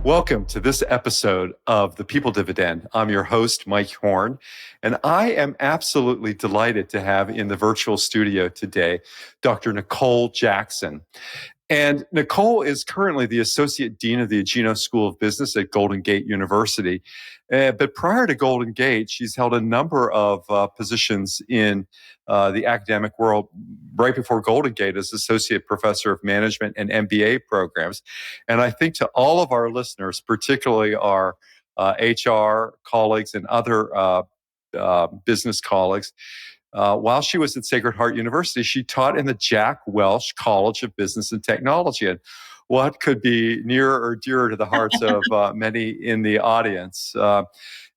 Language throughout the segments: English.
Welcome to this episode of The People Dividend. I'm your host, Mike Horne, and I am absolutely delighted to have in the virtual studio today Dr. Nicole Jackson. And Nicole is currently the Associate Dean of the Agino School of Business at Golden Gate University. But prior to Golden Gate, she's held a number of positions in the academic world. Right before Golden Gate as Associate Professor of Management and MBA programs. And I think to all of our listeners, particularly our HR colleagues and other business colleagues, while she was at Sacred Heart University, she taught in the Jack Welch College of Business and Technology. And what could be nearer or dearer to the hearts of many in the audience?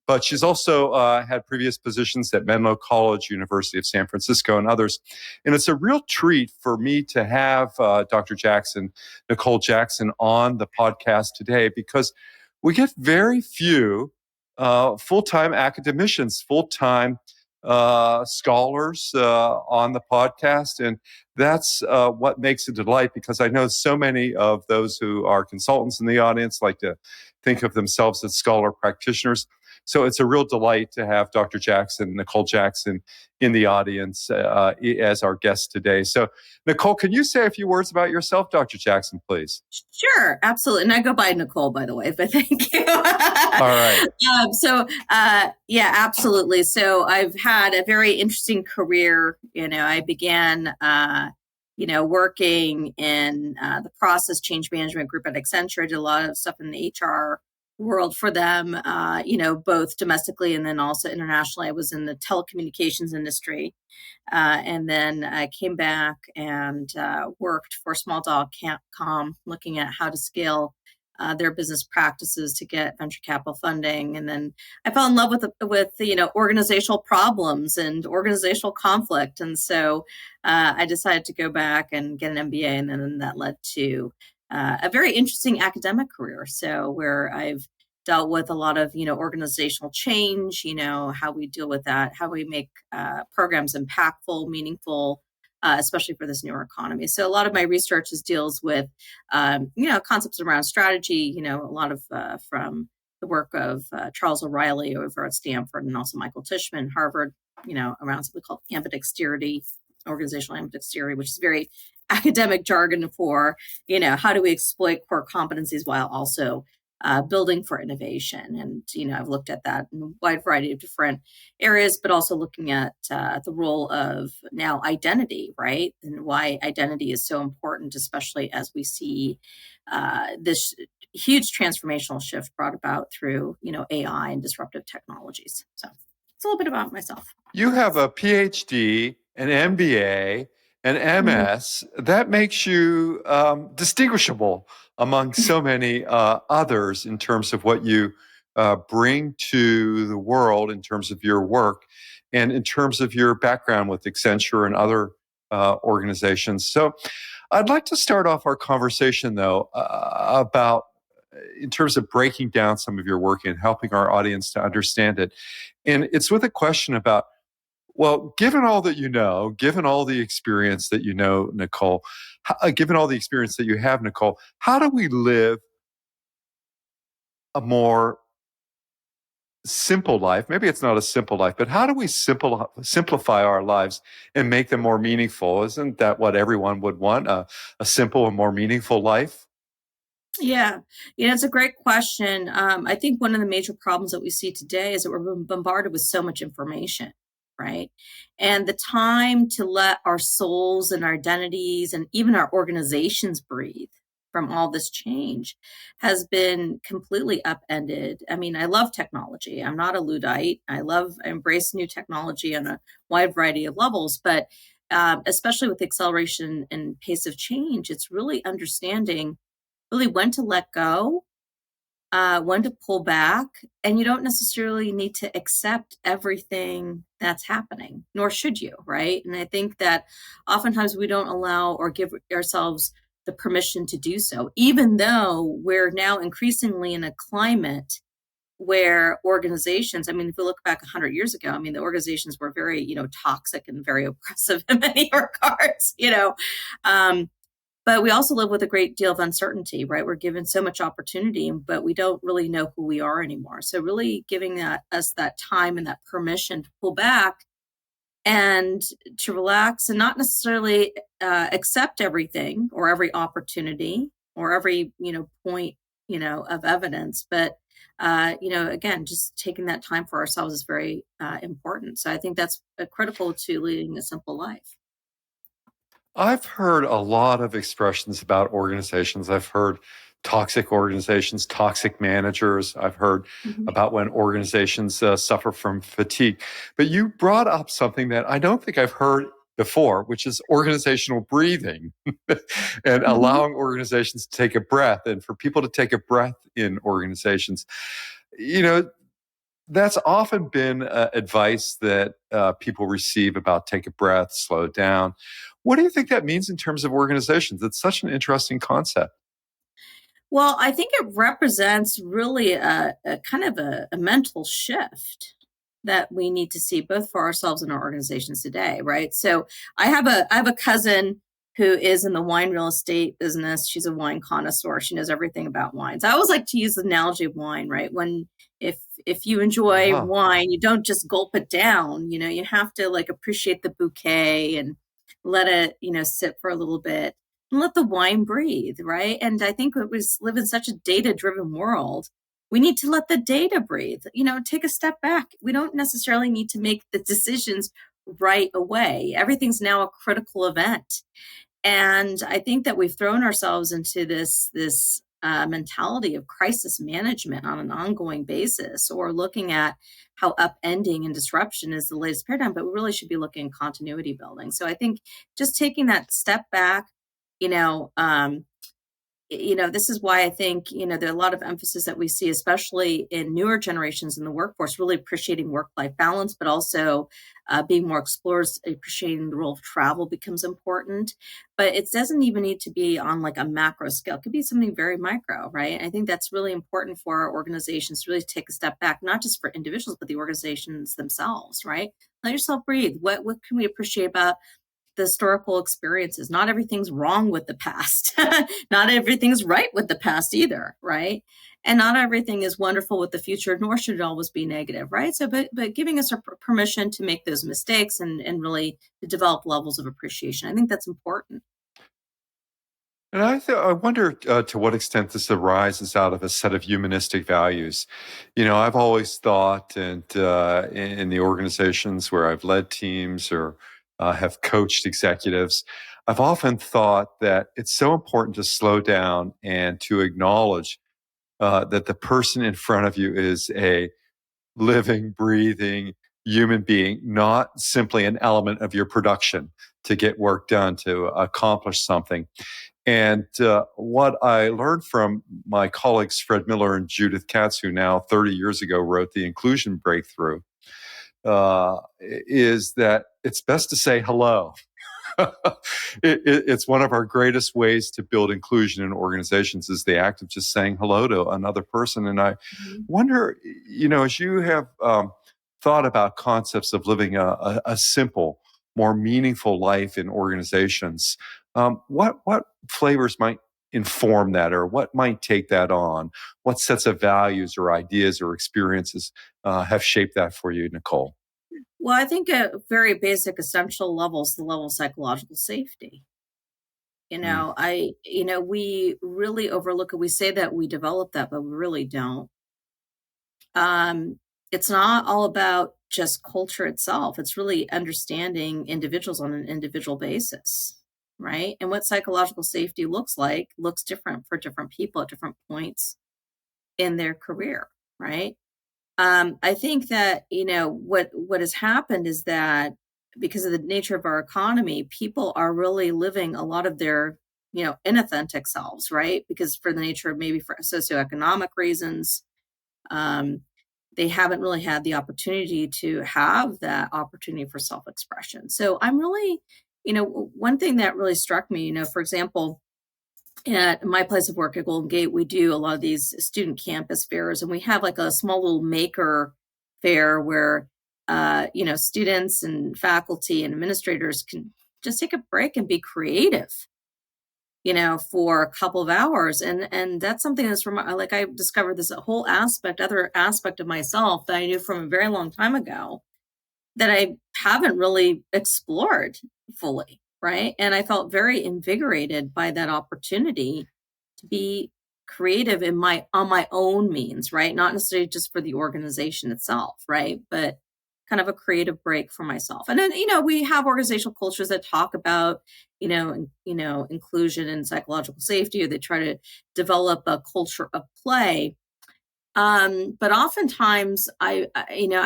But she's also had previous positions at Menlo College, University of San Francisco, and others. And it's a real treat for me to have Dr. Jackson, Nicole Jackson, on the podcast today because we get very few full-time academicians, full-time scholars on the podcast. And that's what makes it a delight because I know so many of those who are consultants in the audience like to think of themselves as scholar practitioners. So it's a real delight to have Dr. Jackson, Nicole Jackson, in the audience as our guest today. So, Nicole, can you say a few words about yourself, Dr. Jackson, please? Sure, absolutely. And I go by Nicole, by the way, but thank you. All right. Yeah, absolutely. So I've had a very interesting career. I began, working in the process change management group at Accenture. I did a lot of stuff in the HR world for them, both domestically and then also internationally. I was in the telecommunications industry. And then I came back and worked for Small Dog Com, looking at how to scale their business practices to get venture capital funding. And then I fell in love with organizational problems and organizational conflict. And so I decided to go back and get an MBA, and then that led to a very interesting academic career. So where I've dealt with a lot of, organizational change, how we deal with that, how we make programs impactful, meaningful, especially for this newer economy. So a lot of my research deals with, concepts around strategy, a lot of from the work of Charles O'Reilly over at Stanford and also Michael Tishman, Harvard, around something called ambidexterity, organizational ambidexterity, which is very academic jargon for, how do we exploit core competencies while also building for innovation. And, I've looked at that in a wide variety of different areas, but also looking at the role of now identity, right? And why identity is so important, especially as we see this huge transformational shift brought about through, AI and disruptive technologies. So it's a little bit about myself. You have a PhD, an MBA, an MS. That makes you distinguishable among so many others in terms of what you bring to the world in terms of your work and in terms of your background with Accenture and other organizations. So I'd like to start off our conversation, though, about in terms of breaking down some of your work and helping our audience to understand it. And it's with a question about, well, given all that you know, given all the experience that you know, Nicole, given all the experience that you have, Nicole, how do we live a more simple life? Maybe it's not a simple life, but how do we simplify our lives and make them more meaningful? Isn't that what everyone would want, a simple and more meaningful life? Yeah, it's a great question. I think one of the major problems that we see today is that we're bombarded with so much information, right? And the time to let our souls and our identities and even our organizations breathe from all this change has been completely upended. I mean, I love technology. I'm not a Luddite. I embrace new technology on a wide variety of levels, but especially with acceleration and pace of change, it's really understanding really when to let go, when to pull back, and you don't necessarily need to accept everything that's happening, nor should you, right? And I think that oftentimes we don't allow or give ourselves the permission to do so, even though we're now increasingly in a climate where organizations, I mean, if we look back 100 years ago, I mean, the organizations were very, toxic and very oppressive in many regards, But we also live with a great deal of uncertainty, right? We're given so much opportunity, but we don't really know who we are anymore. So really giving us that time and that permission to pull back and to relax and not necessarily accept everything or every opportunity or every, point, of evidence. But, again, just taking that time for ourselves is very important. So I think that's critical to leading a simple life. I've heard a lot of expressions about organizations. I've heard toxic organizations, toxic managers. I've heard Mhm. about when organizations suffer from fatigue. But you brought up something that I don't think I've heard before, which is organizational breathing and Mhm. allowing organizations to take a breath and for people to take a breath in organizations. You know, that's often been advice that people receive about take a breath, slow down. What do you think that means in terms of organizations? It's such an interesting concept. Well, I think it represents really a kind of a mental shift that we need to see both for ourselves and our organizations today, right? So I have a cousin who is in the wine real estate business. She's a wine connoisseur. She knows everything about wines. I always like to use the analogy of wine, right? When if you enjoy Uh-huh. wine, you don't just gulp it down. You have to like appreciate the bouquet and let it, sit for a little bit and let the wine breathe, right? And I think we live in such a data driven world. We need to let the data breathe, take a step back. We don't necessarily need to make the decisions right away. Everything's now a critical event. And I think that we've thrown ourselves into this mentality of crisis management on an ongoing basis, or looking at how upending and disruption is the latest paradigm, but we really should be looking at continuity building. So I think just taking that step back, you know, um, this is why I think, there are a lot of emphasis that we see, especially in newer generations in the workforce, really appreciating work-life balance, but also being more explorers, appreciating the role of travel becomes important. But it doesn't even need to be on like a macro scale. It could be something very micro, right? I think that's really important for our organizations to really take a step back, not just for individuals, but the organizations themselves, right? Let yourself breathe. What can we appreciate about the historical experiences? Not everything's wrong with the past. Not everything's right with the past either, right? And not everything is wonderful with the future, nor should it always be negative, right? So, but giving us a permission to make those mistakes and really to develop levels of appreciation, I think that's important. And I wonder to what extent this arises out of a set of humanistic values. I've always thought, and in the organizations where I've led teams or have coached executives, I've often thought that it's so important to slow down and to acknowledge that the person in front of you is a living, breathing human being, not simply an element of your production to get work done, to accomplish something. And what I learned from my colleagues, Fred Miller and Judith Katz, who now 30 years ago wrote The Inclusion Breakthrough, is that it's best to say hello. It's one of our greatest ways to build inclusion in organizations is the act of just saying hello to another person. And I Mhm. wonder, as you have thought about concepts of living a simple, more meaningful life in organizations, what flavors might inform that, or what might take that on? What sets of values or ideas or experiences have shaped that for you, Nicole? Well, I think a very basic essential level is the level of psychological safety. Mm. We really overlook it. We say that we develop that, but we really don't. Um, it's not all about just culture itself. It's really understanding individuals on an individual basis, right? And what psychological safety looks like looks different for different people at different points in their career, right? I think that what has happened is that because of the nature of our economy, people are really living a lot of their inauthentic selves, right? Because for the nature of maybe for socioeconomic reasons, um, they haven't really had the opportunity to have that opportunity for self-expression. So I'm really, one thing that really struck me, for example, at my place of work at Golden Gate, we do a lot of these student campus fairs, and we have like a small little maker fair where, students and faculty and administrators can just take a break and be creative. for a couple of hours. And that's something that's like, I discovered this whole other aspect of myself that I knew from a very long time ago that I haven't really explored fully. Right. And I felt very invigorated by that opportunity to be creative on my own means, right? Not necessarily just for the organization itself, right? But kind of a creative break for myself. And then, we have organizational cultures that talk about, inclusion and psychological safety, or they try to develop a culture of play. But oftentimes I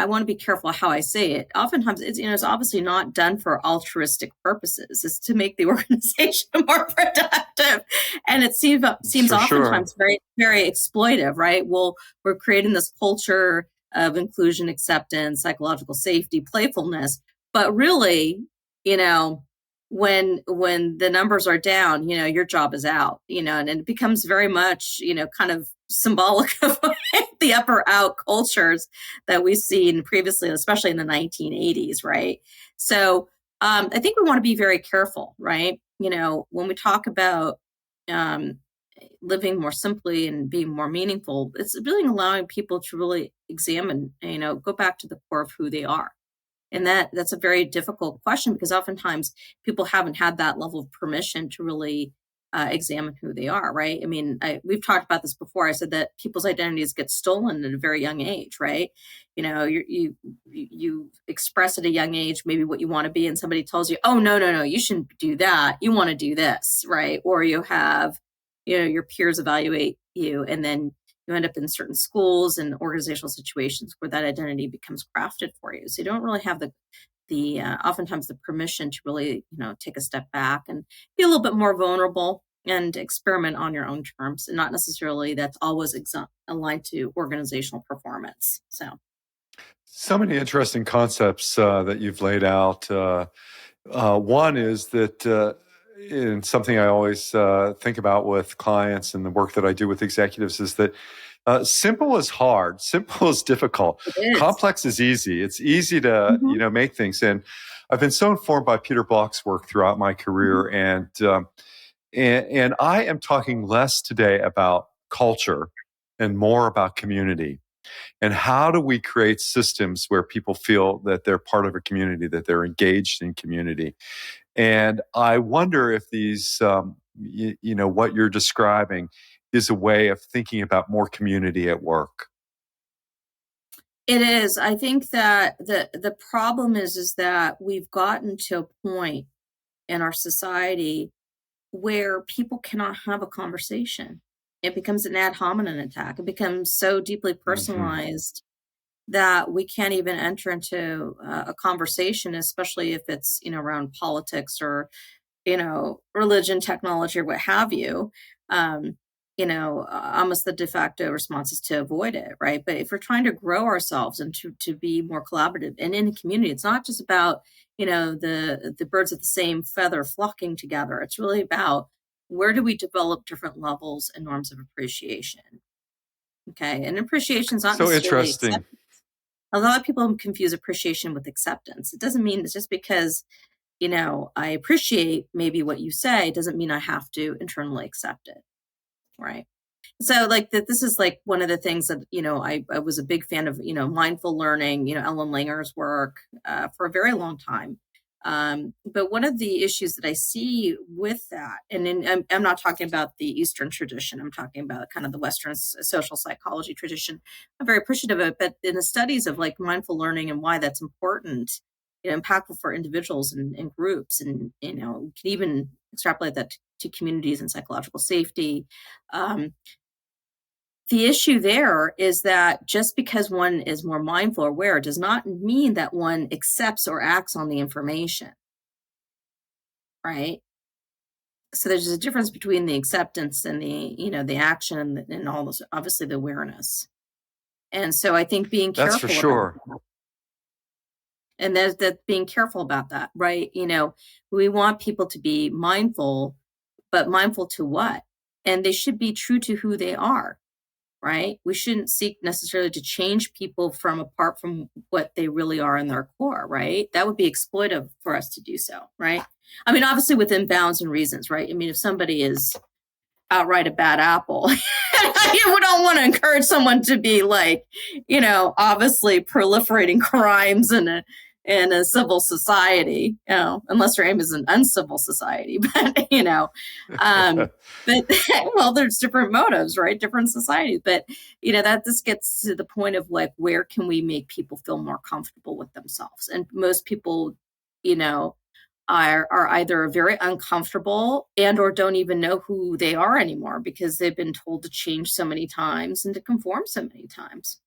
want to be careful how I say it. Oftentimes it's obviously not done for altruistic purposes. It's to make the organization more productive. And it seems oftentimes very, very exploitive, right? Well, we're creating this culture of inclusion, acceptance, psychological safety, playfulness. But really, when the numbers are down, your job is out, and it becomes very much, kind of symbolic of the upper out cultures that we've seen previously, especially in the 1980s, right? So I think we want to be very careful, right? When we talk about living more simply and being more meaningful, it's really allowing people to really examine, go back to the core of who they are. And that's a very difficult question, because oftentimes people haven't had that level of permission to really examine who they are, right? I mean, we've talked about this before. I said that people's identities get stolen at a very young age, right? You express at a young age maybe what you want to be, and somebody tells you, "Oh, no, you shouldn't do that. You want to do this," right? Or you have, your peers evaluate you, and then you end up in certain schools and organizational situations where that identity becomes crafted for you. So you don't really have the oftentimes the permission to really, take a step back and be a little bit more vulnerable and experiment on your own terms, and not necessarily that's always aligned to organizational performance. So many interesting concepts that you've laid out. One is that, and something I always think about with clients and the work that I do with executives, is that simple is hard, simple is difficult, complex is easy. It's easy to make things. And I've been so informed by Peter Block's work throughout my career, and I am talking less today about culture and more about community. And how do we create systems where people feel that they're part of a community, that they're engaged in community? And I wonder if these, what you're describing is a way of thinking about more community at work. It is. I think that the problem is that we've gotten to a point in our society where people cannot have a conversation. It becomes an ad hominem attack. It becomes so deeply personalized that we can't even enter into a conversation, especially if it's, around politics or, religion, technology, or what have you. Almost the de facto response is to avoid it, right? But if we're trying to grow ourselves and to be more collaborative and in a community, it's not just about, the birds of the same feather flocking together. It's really about, where do we develop different levels and norms of appreciation? Okay. And appreciation is not so necessarily interesting. acceptance. A lot of people confuse appreciation with acceptance. It doesn't mean it's just because, I appreciate maybe what you say, doesn't mean I have to internally accept it. Right. So like this is like one of the things that, I was a big fan of, mindful learning, Ellen Langer's work for a very long time. But one of the issues that I see with that, and I'm not talking about the Eastern tradition, I'm talking about kind of the Western social psychology tradition. I'm very appreciative of it, but in the studies of like mindful learning and why that's important, impactful for individuals and groups, and, can even extrapolate that to communities and psychological safety. The issue there is that just because one is more mindful or aware does not mean that one accepts or acts on the information, right? So there's a difference between the acceptance and the action and all this, obviously the awareness. And so I think being careful. That's for sure. And that being careful about that, right? We want people to be mindful, but mindful to what? And they should be true to who they are. Right? We shouldn't seek necessarily to change people apart from what they really are in their core, right? That would be exploitive for us to do so, right? I mean, obviously within bounds and reasons, right? I mean, if somebody is outright a bad apple, you don't want to encourage someone to be like, obviously proliferating crimes in a civil society, unless your aim is an uncivil society. But well, there's different motives, right? Different societies. But that this gets to the point of like, where can we make people feel more comfortable with themselves? And most people, are either very uncomfortable and or don't even know who they are anymore because they've been told to change so many times and to conform so many times.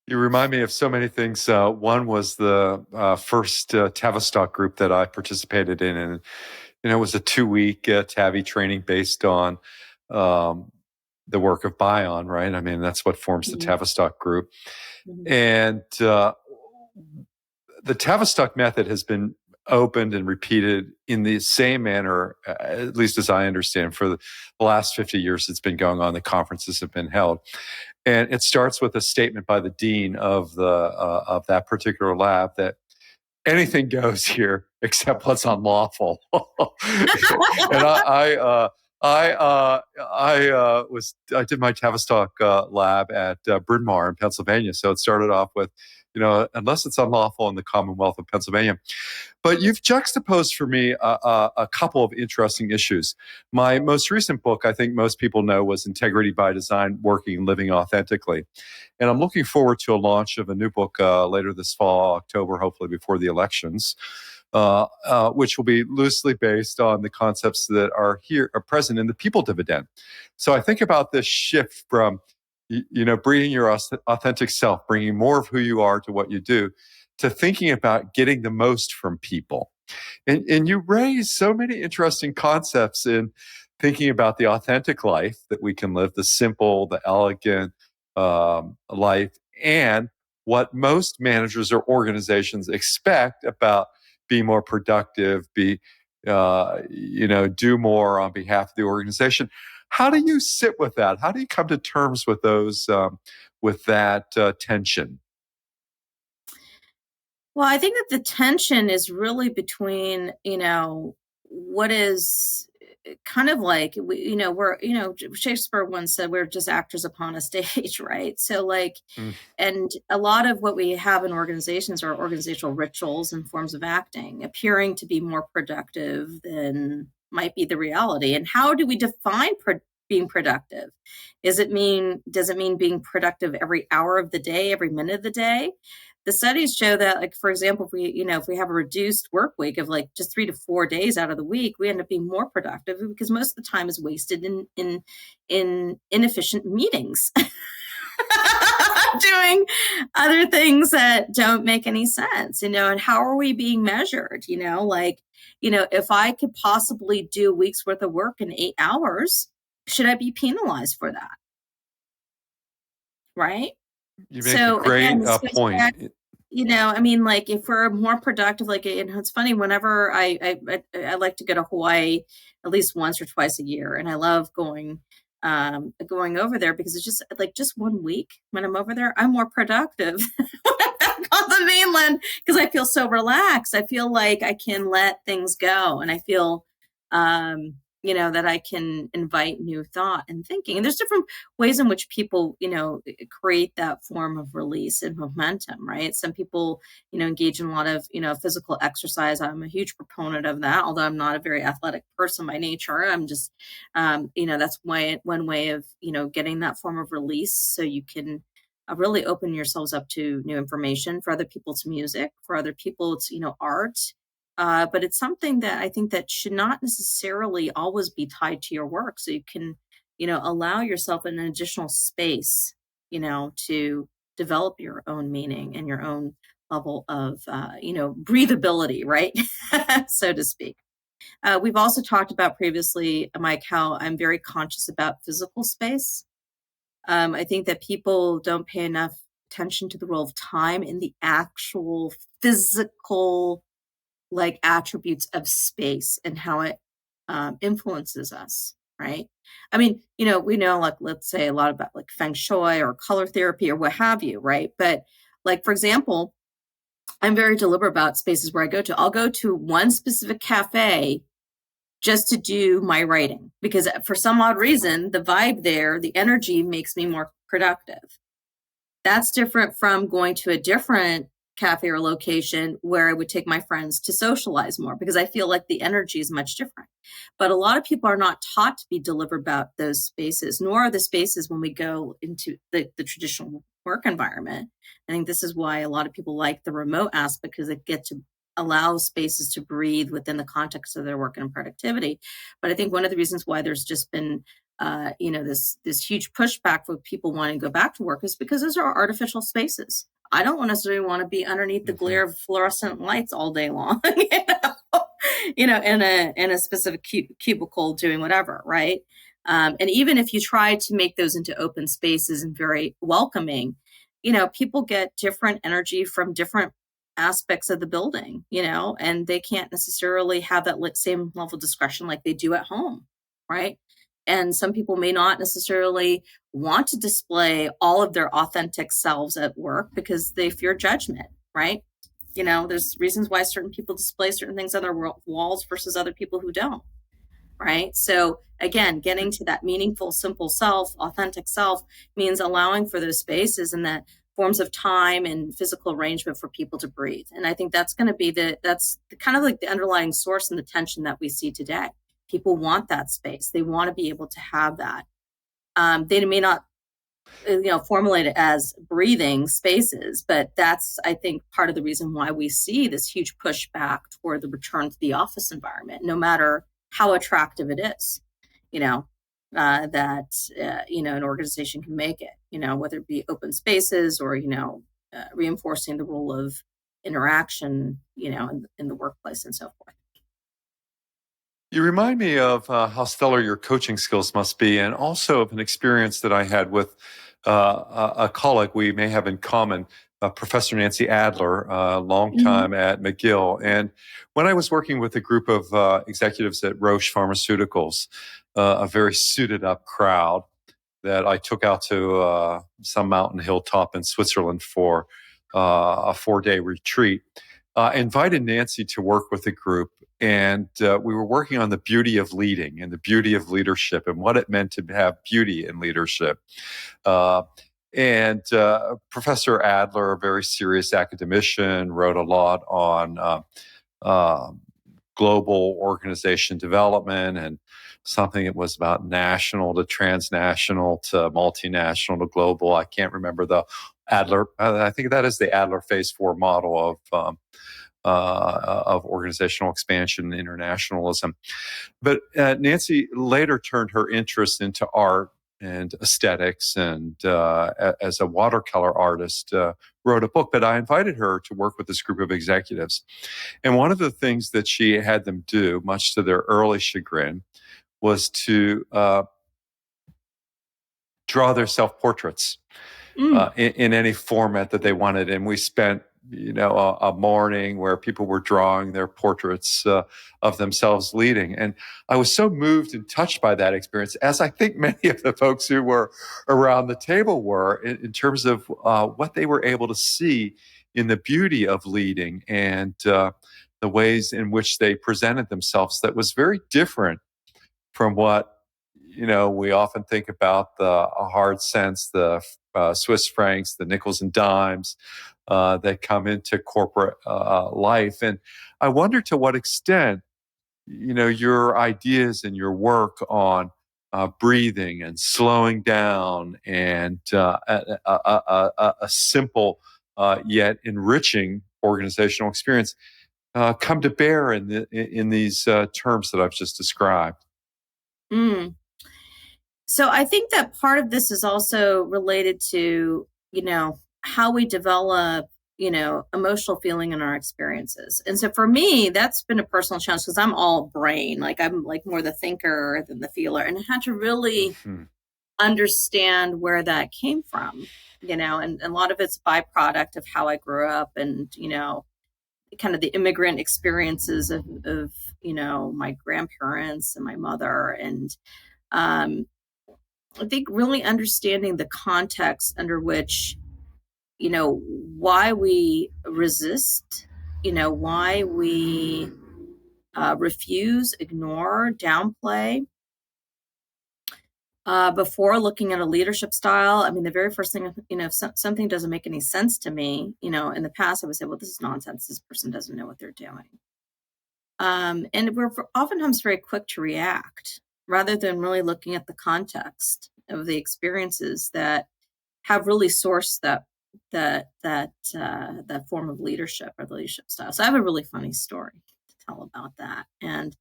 You remind me of so many things. One was the first Tavistock group that I participated in, and it was a 2-week TAVI training based on the work of Bion, right? I mean, that's what forms the Tavistock group. And the Tavistock method has been opened and repeated in the same manner, at least as I understand, for the last 50 years it's been going on. The conferences have been held. And it starts with a statement by the dean of that particular lab that anything goes here except what's unlawful. And I did my Tavistock lab at Bryn Mawr in Pennsylvania. So it started off with, unless it's unlawful in the Commonwealth of Pennsylvania. But you've juxtaposed for me a couple of interesting issues. My most recent book, I think most people know, was Integrity by Design, Working and Living Authentically. And I'm looking forward to a launch of a new book later this fall, October, hopefully before the elections, which will be loosely based on the concepts that are present in the people dividend. So I think about this shift from, bringing your authentic self, bringing more of who you are to what you do, to thinking about getting the most from people. And you raise so many interesting concepts in thinking about the authentic life that we can live, the simple, the elegant life, and what most managers or organizations expect about be more productive, do more on behalf of the organization. How do you sit with that? How do you come to terms with with that tension? Well, I think that the tension is really between, what is kind of like, Shakespeare once said, we're just actors upon a stage, right? So like, and a lot of what we have in organizations are organizational rituals and forms of acting, appearing to be more productive than might be the reality. And how do we define being productive? Does it mean being productive every hour of the day, every minute of the day? The studies show that, like, for example, if we have a reduced work week of like just 3 to 4 days out of the week, we end up being more productive because most of the time is wasted in inefficient meetings, doing other things that don't make any sense, and how are we being measured? If I could possibly do a week's worth of work in 8 hours, should I be penalized for that? Right? You make a great point. If we're more productive, it's funny, whenever I like to go to Hawaii at least once or twice a year, and I love going over there because it's just 1 week when I'm over there, I'm more productive when I'm back on the mainland because I feel so relaxed. I feel like I can let things go, and I feel that I can invite new thought and thinking. And there's different ways in which people, create that form of release and momentum, right? Some people, engage in a lot of, physical exercise. I'm a huge proponent of that, although I'm not a very athletic person by nature. I'm just, that's one way of, getting that form of release so you can really open yourselves up to new information. For other people, it's music. For other people, it's, art. But it's something that I think that should not necessarily always be tied to your work. So you can, allow yourself an additional space, to develop your own meaning and your own level of, breathability, right? So to speak. We've also talked about previously, Mike, how I'm very conscious about physical space. I think that people don't pay enough attention to the role of time in the actual physical attributes of space and how it influences us, right? I mean, we know, let's say a lot about feng shui or color therapy or what have you, right? But for example, I'm very deliberate about spaces where I go to. I'll go to one specific cafe just to do my writing because for some odd reason, the vibe there, the energy makes me more productive. That's different from going to a different cafe or location where I would take my friends to socialize more because I feel like the energy is much different. But a lot of people are not taught to be deliberate about those spaces, nor are the spaces when we go into the traditional work environment. I think this is why a lot of people like the remote aspect because they get to allow spaces to breathe within the context of their work and productivity. But I think one of the reasons why there's just been this huge pushback for people wanting to go back to work is because those are artificial spaces. I don't necessarily want to be underneath the glare of fluorescent lights all day long, in a specific cubicle doing whatever, right? And even if you try to make those into open spaces and very welcoming, people get different energy from different aspects of the building, and they can't necessarily have that same level of discretion like they do at home, right? And some people may not necessarily want to display all of their authentic selves at work because they fear judgment, right? There's reasons why certain people display certain things on their walls versus other people who don't, right? So again, getting to that meaningful, simple self, authentic self means allowing for those spaces and that forms of time and physical arrangement for people to breathe. And I think that's going to be that's kind of like the underlying source and the tension that we see today. People want that space. They want to be able to have that. They may not, formulate it as breathing spaces, but that's, I think, part of the reason why we see this huge pushback toward the return to the office environment, no matter how attractive it is, an organization can make it, whether it be open spaces or, reinforcing the role of interaction, in the workplace and so forth. You remind me of how stellar your coaching skills must be, and also of an experience that I had with a colleague we may have in common, Professor Nancy Adler, a long time at McGill. And when I was working with a group of executives at Roche Pharmaceuticals, a very suited up crowd that I took out to some mountain hilltop in Switzerland for a 4-day retreat, invited Nancy to work with the group. And we were working on the beauty of leading and the beauty of leadership and what it meant to have beauty in leadership. And Professor Adler, a very serious academician, wrote a lot on global organization development and something that was about national to transnational to multinational to global. I can't remember the Adler. I think that is the Adler Phase 4 model of organizational expansion and internationalism. But Nancy later turned her interest into art and aesthetics, and as a watercolor artist, wrote a book. But I invited her to work with this group of executives. And one of the things that she had them do, much to their early chagrin, was to draw their self-portraits in any format that they wanted. And we spent a morning where people were drawing their portraits of themselves leading. And I was so moved and touched by that experience, as I think many of the folks who were around the table were, in terms of what they were able to see in the beauty of leading and the ways in which they presented themselves that was very different from what we often think about the hard cents, the Swiss francs, the nickels and dimes that come into corporate life. And I wonder to what extent, your ideas and your work on breathing and slowing down and a simple yet enriching organizational experience come to bear in these terms that I've just described. So I think that part of this is also related to, how we develop, emotional feeling in our experiences. And so for me, that's been a personal challenge because I'm all brain, like I'm like more the thinker than the feeler. And I had to really understand where that came from, and a lot of it's a byproduct of how I grew up and, kind of the immigrant experiences of my grandparents and my mother. And I think really understanding the context under which, why we resist, why we refuse, ignore, downplay. Before looking at a leadership style, I mean, the very first thing, if something doesn't make any sense to me, in the past, I would say, well, this is nonsense. This person doesn't know what they're doing. And we're oftentimes very quick to react rather than really looking at the context of the experiences that have really sourced that form of leadership or the leadership style. So I have a really funny story to tell about that. And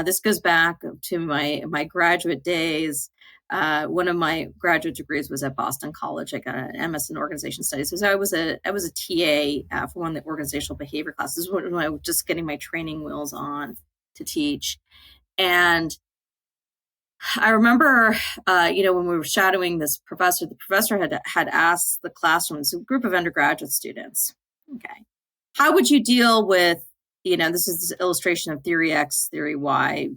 this goes back to my graduate days. One of my graduate degrees was at Boston College. I got an MS in organization studies. So I was a TA for one of the organizational behavior classes when I was just getting my training wheels on to teach. And I remember, when we were shadowing this professor, the professor had asked the classroom, it's a group of undergraduate students, okay, how would you deal with, this is this illustration of theory X, theory Y,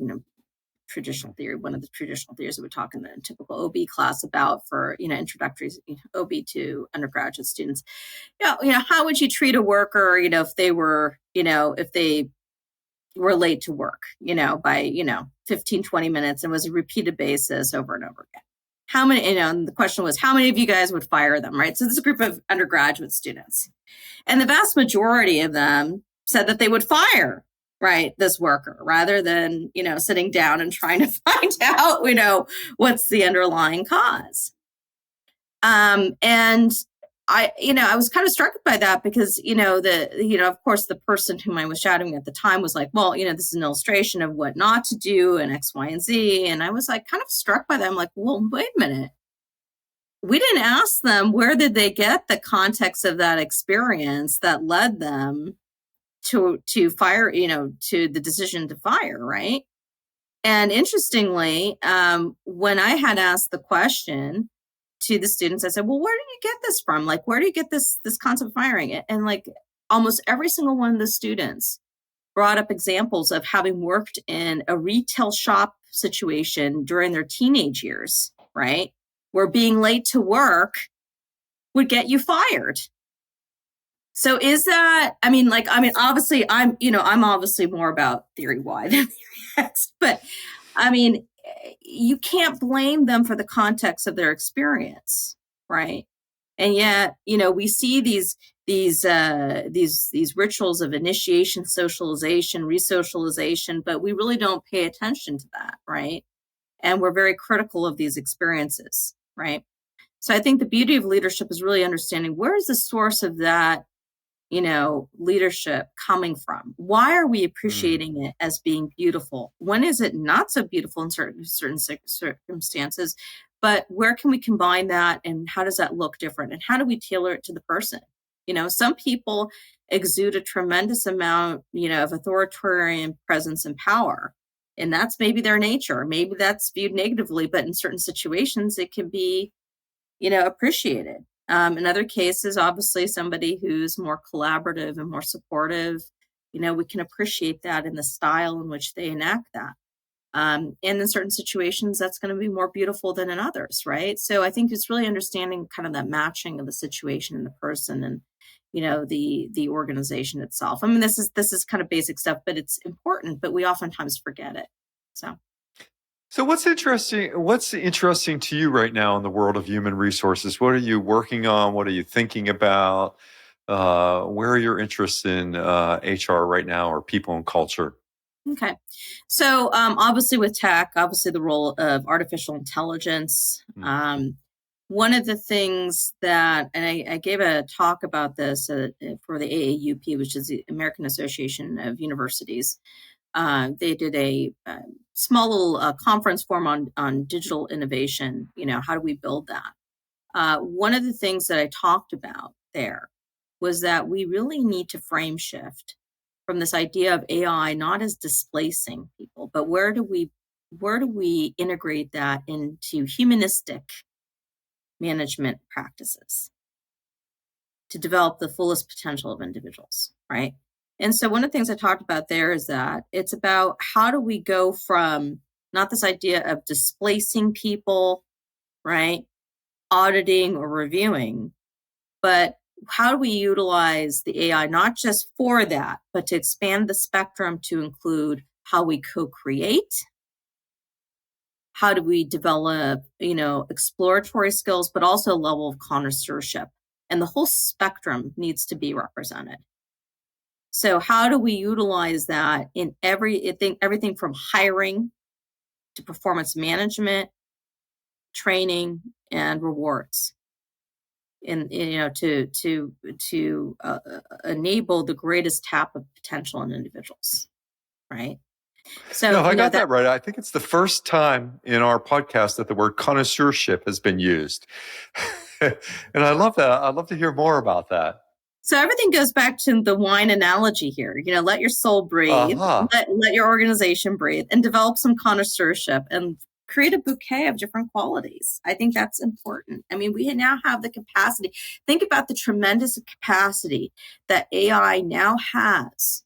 traditional theory, one of the traditional theories that we talk in the typical OB class about for, introductory OB to undergraduate students. How would you treat a worker, if they were, if they were late to work, by, 15, 20 minutes and was a repeated basis over and over again. How many, and the question was, how many of you guys would fire them, right? So this is a group of undergraduate students. And the vast majority of them said that they would fire, right, this worker rather than, sitting down and trying to find out, what's the underlying cause. And I was kind of struck by that because, of course, the person whom I was shadowing at the time was like, well, this is an illustration of what not to do and X, Y, and Z. And I was like, kind of struck by that. I'm like, well, wait a minute. We didn't ask them where did they get the context of that experience that led them to fire, to the decision to fire, right? And interestingly, when I had asked the question to the students, I said, well, where do you get this from? Like, where do you get this concept of firing it? And like almost every single one of the students brought up examples of having worked in a retail shop situation during their teenage years, right? Where being late to work would get you fired. So is that, obviously I'm obviously more about theory Y than theory X, but you can't blame them for the context of their experience, right? And yet, we see these rituals of initiation, socialization, resocialization, but we really don't pay attention to that, right? And we're very critical of these experiences, right? So I think the beauty of leadership is really understanding where is the source of that, leadership coming from? Why are we appreciating it as being beautiful? When is it not so beautiful in certain circumstances? But where can we combine that, and how does that look different? And how do we tailor it to the person? Some people exude a tremendous amount, of authoritarian presence and power, and that's maybe their nature. Maybe that's viewed negatively, but in certain situations, it can be, appreciated. In other cases, obviously, somebody who's more collaborative and more supportive, we can appreciate that in the style in which they enact that. And in certain situations, that's going to be more beautiful than in others, right? So I think it's really understanding kind of that matching of the situation and the person and, the organization itself. This is kind of basic stuff, but it's important, but we oftentimes forget it. So what's interesting to you right now in the world of human resources? What are you working on? What are you thinking about? Where are your interests in HR right now, or people and culture? Okay. So obviously with tech, obviously the role of artificial intelligence. One of the things that, and I gave a talk about this for the AAUP, which is the American Association of Universities. They did a small little conference forum on digital innovation. How do we build that? One of the things that I talked about there was that we really need to frame shift from this idea of AI not as displacing people, but where do we integrate that into humanistic management practices to develop the fullest potential of individuals, right? And so one of the things I talked about there is that it's about how do we go from not this idea of displacing people, right, auditing or reviewing, but how do we utilize the AI, not just for that, but to expand the spectrum to include how we co-create, how do we develop, exploratory skills, but also a level of connoisseurship. And the whole spectrum needs to be represented. So how do we utilize that in everything from hiring to performance management, training, and rewards, and to enable the greatest tap of potential in individuals, right? So If I got that right, I think it's the first time in our podcast that the word connoisseurship has been used. And I love that. I'd love to hear more about that. So everything goes back to the wine analogy here. Let your soul breathe, let your organization breathe, and develop some connoisseurship and create a bouquet of different qualities. I think that's important. I mean, we now have the capacity. Think about the tremendous capacity that AI now has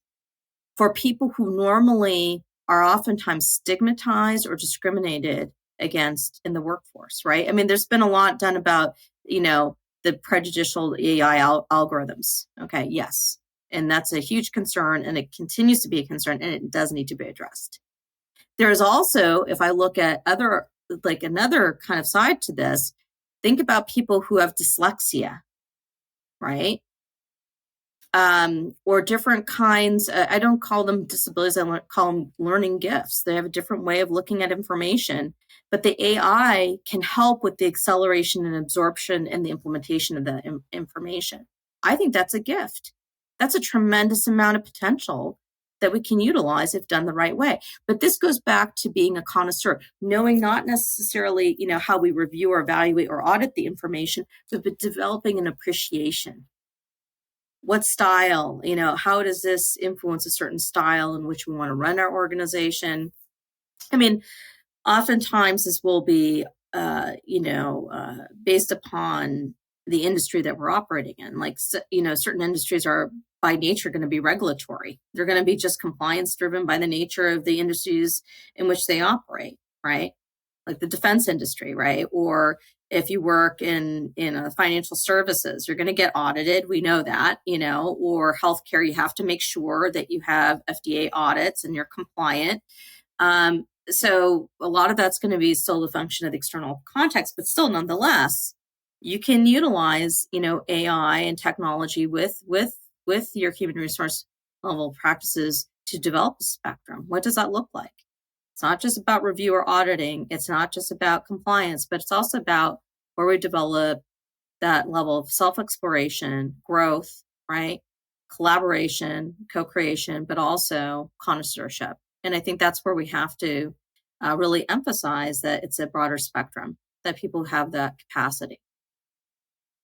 for people who normally are oftentimes stigmatized or discriminated against in the workforce, right? I mean, there's been a lot done about, the prejudicial AI algorithms. Okay, yes. And that's a huge concern, and it continues to be a concern, and it does need to be addressed. There is also, if I look at another kind of side to this, think about people who have dyslexia, right? Or different kinds, I don't call them disabilities, I call them learning gifts. They have a different way of looking at information, but the AI can help with the acceleration and absorption and the implementation of the information. I think that's a gift. That's a tremendous amount of potential that we can utilize if done the right way. But this goes back to being a connoisseur, knowing not necessarily, how we review or evaluate or audit the information, but developing an appreciation. What style, how does this influence a certain style in which we want to run our organization? I mean, oftentimes this will be, based upon the industry that we're operating in. Like, certain industries are by nature going to be regulatory. They're going to be just compliance driven by the nature of the industries in which they operate, right? Like the defense industry, right? Or if you work in financial services, you're going to get audited. We know that, or healthcare, you have to make sure that you have FDA audits and you're compliant. So a lot of that's going to be still the function of the external context, but still, nonetheless, you can utilize, AI and technology with your human resource level practices to develop a spectrum. What does that look like? It's not just about review or auditing. It's not just about compliance, but it's also about where we develop that level of self-exploration, growth, right? Collaboration, co-creation, but also connoisseurship. And I think that's where we have to really emphasize that it's a broader spectrum, that people have that capacity.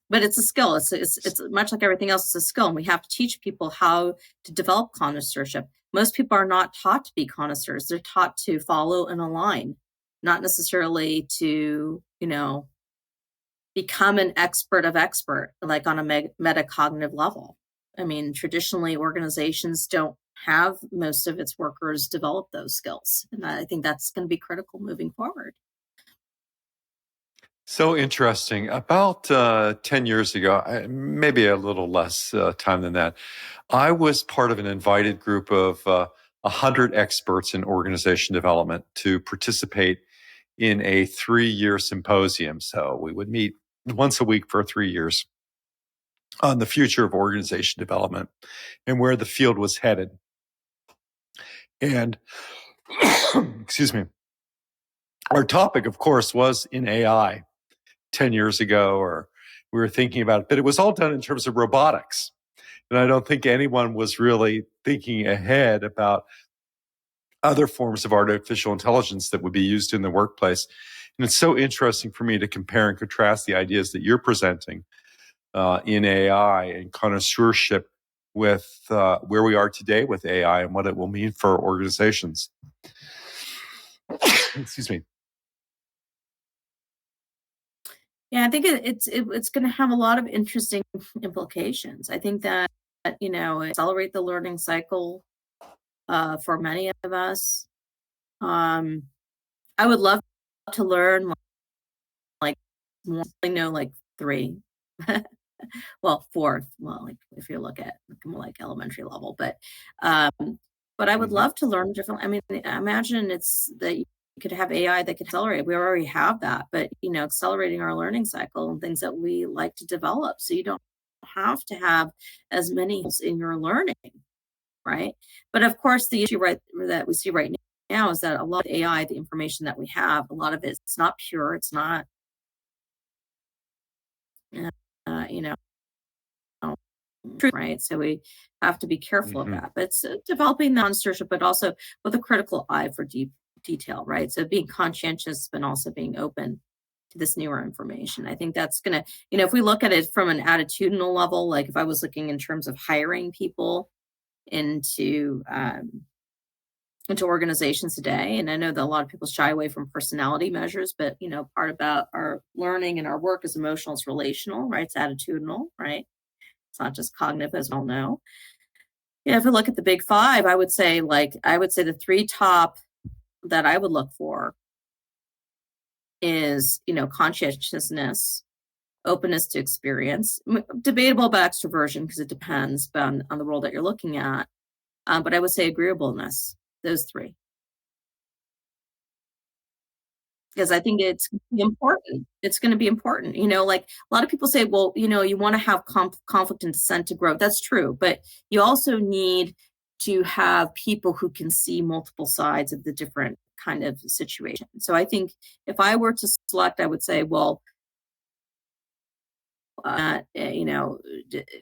But it's a skill. It's much like everything else, it's a skill. And we have to teach people how to develop connoisseurship. Most people are not taught to be connoisseurs. They're taught to follow and align, not necessarily to, become an expert of expert, like on a metacognitive level. I mean, traditionally, organizations don't have most of its workers develop those skills. And I think that's going to be critical moving forward. So interesting. About 10 years ago, maybe a little less time than that, I was part of an invited group of 100 experts in organization development to participate in a 3-year symposium. So we would meet once a week for 3 years on the future of organization development and where the field was headed. And, excuse me, our topic, of course, was in AI 10 years ago, or we were thinking about it, but it was all done in terms of robotics. And I don't think anyone was really thinking ahead about other forms of artificial intelligence that would be used in the workplace. And it's so interesting for me to compare and contrast the ideas that you're presenting in AI and connoisseurship with where we are today with AI and what it will mean for organizations. Excuse me. Yeah, I think it's going to have a lot of interesting implications. I think that, accelerate the learning cycle for many of us. I would love to learn like 3. well, fourth, well, like if you look at more like elementary level, but I would Hmm. love to learn different. I mean, imagine it's that you could have AI that could accelerate. We already have that, but accelerating our learning cycle and things that we like to develop, so you don't have to have as many holes in your learning, right? But of course, the issue that we see right now is that a lot of AI, the information that we have, a lot of it's not pure. It's not, uh, uh, you know, true, right? So we have to be careful of Hmm. that. But it's developing the connoisseurship, but also with a critical eye for deep detail, right? So being conscientious, but also being open to this newer information. I think that's going to, if we look at it from an attitudinal level, like if I was looking in terms of hiring people into into organizations today, and I know that a lot of people shy away from personality measures, but part about our learning and our work is emotional, it's relational, right? It's attitudinal, right? It's not just cognitive, as we all know. Yeah, if we look at the big five, I would say the three top that I would look for is, conscientiousness, openness to experience, debatable about extroversion because it depends on the role that you're looking at. But I would say agreeableness, those three. Because I think it's important. It's going to be important. Like a lot of people say, well, you want to have conflict and dissent to grow. That's true. But you also need to have people who can see multiple sides of the different kind of situation. So I think if I were to select, I would say, well,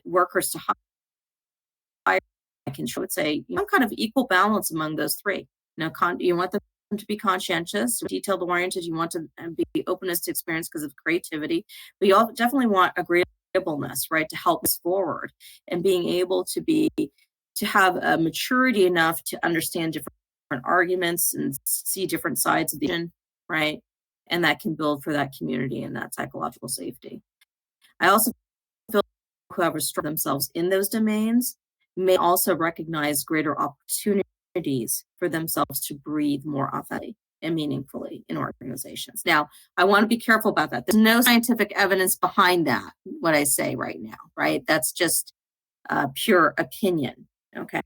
workers to hire, I would say, kind of equal balance among those three. You want them to be conscientious, detailed oriented. You want to be openness to experience because of creativity, but you all definitely want agreeableness, right, to help us forward and being able to have a maturity enough to understand different arguments and see different sides of the vision, right, and that can build for that community and that psychological safety. I also feel whoever strong themselves in those domains may also recognize greater opportunities for themselves to breathe more authentically and meaningfully in organizations. Now, I want to be careful about that. There's no scientific evidence behind that, what I say right now, right? That's just pure opinion, okay?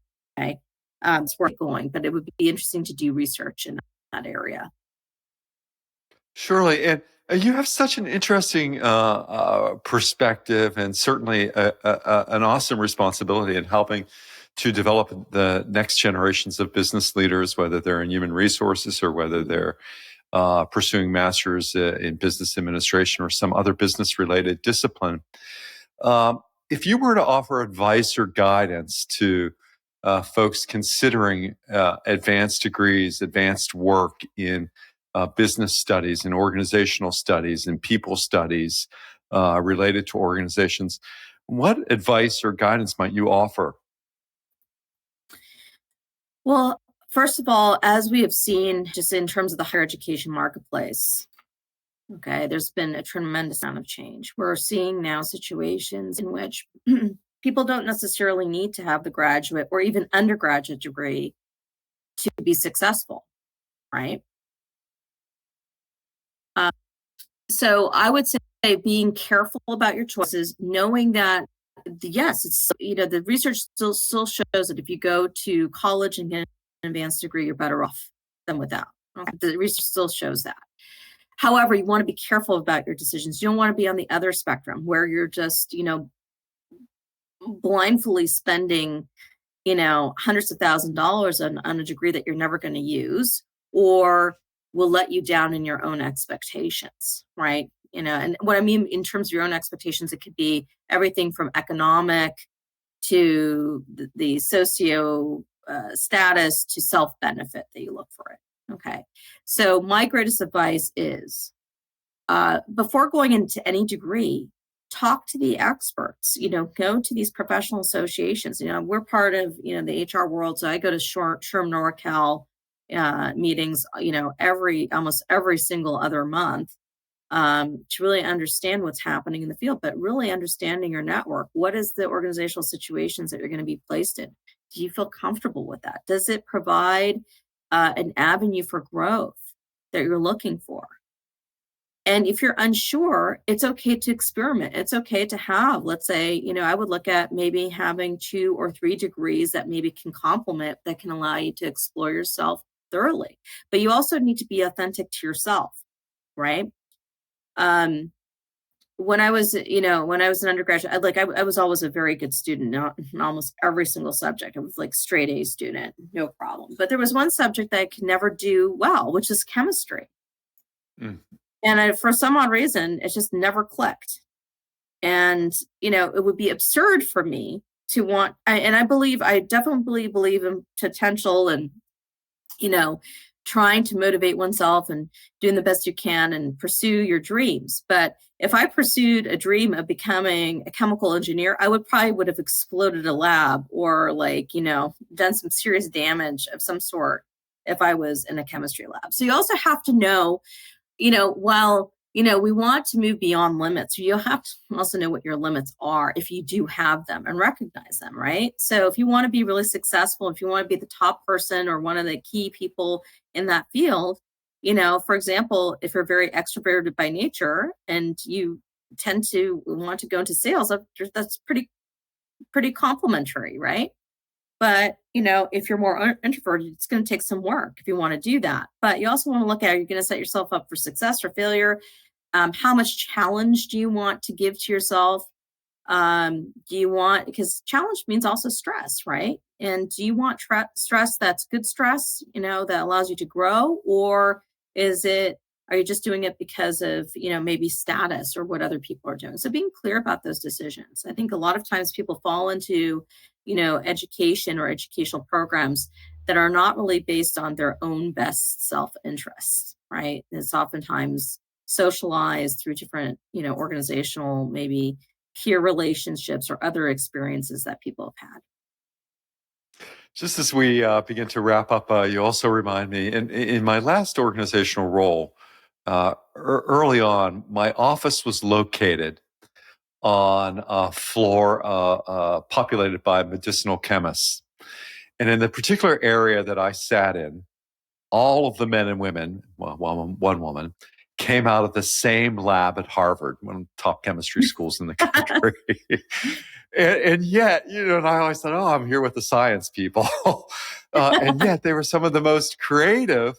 It's where I'm going, but it would be interesting to do research in that area. Surely, and you have such an interesting perspective, and certainly an awesome responsibility in helping to develop the next generations of business leaders, whether they're in human resources or whether they're pursuing masters in business administration or some other business-related discipline. If you were to offer advice or guidance to folks considering advanced degrees, advanced work in business studies and organizational studies and people studies related to organizations, what advice or guidance might you offer? Well, first of all, as we have seen just in terms of the higher education marketplace, okay, there's been a tremendous amount of change. We're seeing now situations in which people don't necessarily need to have the graduate or even undergraduate degree to be successful, right? Uh, so I would say being careful about your choices, knowing that yes, it's the research still shows that if you go to college and get an advanced degree, you're better off than without. Okay? The research still shows that. However, you want to be careful about your decisions. You don't want to be on the other spectrum where you're just, blindly spending, hundreds of $1,000s on a degree that you're never going to use or will let you down in your own expectations, right? And what I mean in terms of your own expectations, it could be everything from economic to the socio status to self-benefit that you look for it. Okay. So my greatest advice is before going into any degree, talk to the experts, go to these professional associations. We're part of, the HR world. So I go to SHRM NorCal meetings, almost every single other month to really understand what's happening in the field, but really understanding your network. What is the organizational situations that you're going to be placed in? Do you feel comfortable with that? Does it provide an avenue for growth that you're looking for? And if you're unsure, it's okay to experiment. It's okay to have, let's say, I would look at maybe having 2 or 3 degrees that maybe can complement, that can allow you to explore yourself thoroughly. But you also need to be authentic to yourself, right? Um, when I was, when I was an undergraduate, I was always a very good student, in almost every single subject. I was like straight A student, no problem. But there was one subject that I could never do well, which is chemistry. Mm. And for some odd reason, it just never clicked. And, it would be absurd for me to want, I definitely believe in potential and, trying to motivate oneself and doing the best you can and pursue your dreams. But if I pursued a dream of becoming a chemical engineer, I would have exploded a lab or done some serious damage of some sort if I was in a chemistry lab. So you also have to know, while, we want to move beyond limits, you have to also know what your limits are if you do have them and recognize them, right? So if you want to be really successful, if you want to be the top person or one of the key people in that field, for example, if you're very extroverted by nature and you tend to want to go into sales, that's pretty complimentary, right? But, if you're more introverted, it's going to take some work if you want to do that. But you also want to look at, are you going to set yourself up for success or failure? How much challenge do you want to give to yourself? Because challenge means also stress, right? And do you want stress that's good stress, that allows you to grow? Or are you just doing it because of, maybe status or what other people are doing? So being clear about those decisions. I think a lot of times people fall into, education or educational programs that are not really based on their own best self-interest, right? It's oftentimes socialized through different, organizational, maybe peer relationships or other experiences that people have had. Just as we begin to wrap up, you also remind me, in my last organizational role, early on, my office was located on a floor populated by medicinal chemists. And in the particular area that I sat in, all of the men and women, well, one woman, came out of the same lab at Harvard, one of the top chemistry schools in the country. and yet, and I always thought, I'm here with the science people. And yet they were some of the most creative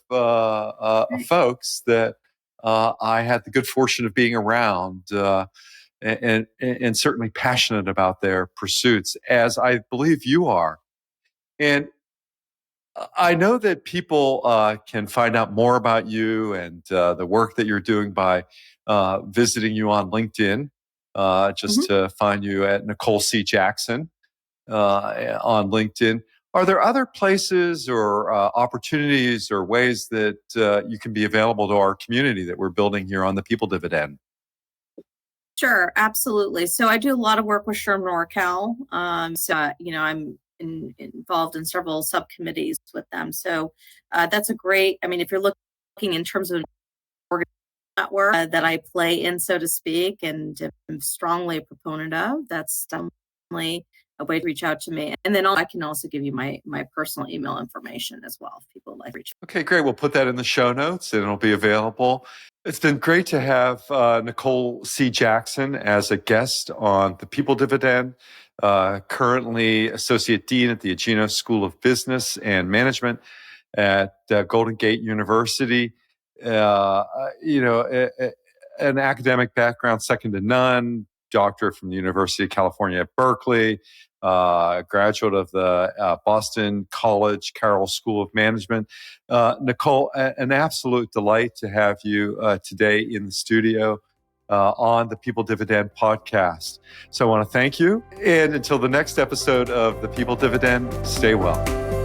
folks that I had the good fortune of being around. And certainly passionate about their pursuits, as I believe you are. And I know that people can find out more about you and the work that you're doing by visiting you on LinkedIn, just to find you at Nicole C. Jackson on LinkedIn. Are there other places or opportunities or ways that you can be available to our community that we're building here on the People Dividend? Sure, absolutely. So I do a lot of work with SHRM NorCal. I'm involved in several subcommittees with them. So that's a great, if you're looking in terms of network that I play in, so to speak, and I'm strongly a proponent of, that's definitely a way to reach out to me. And then I can also give you my personal email information as well if people like to reach out. Okay, great. We'll put that in the show notes and it'll be available. It's been great to have Nicole C. Jackson as a guest on the People Dividend, currently Associate Dean at the Agino School of Business and Management at Golden Gate University. An academic background second to none, doctorate from the University of California at Berkeley, graduate of the Boston College Carroll School of Management. Nicole, an absolute delight to have you today in the studio on the People Dividend podcast. So I want to thank you. And until the next episode of the People Dividend, stay well.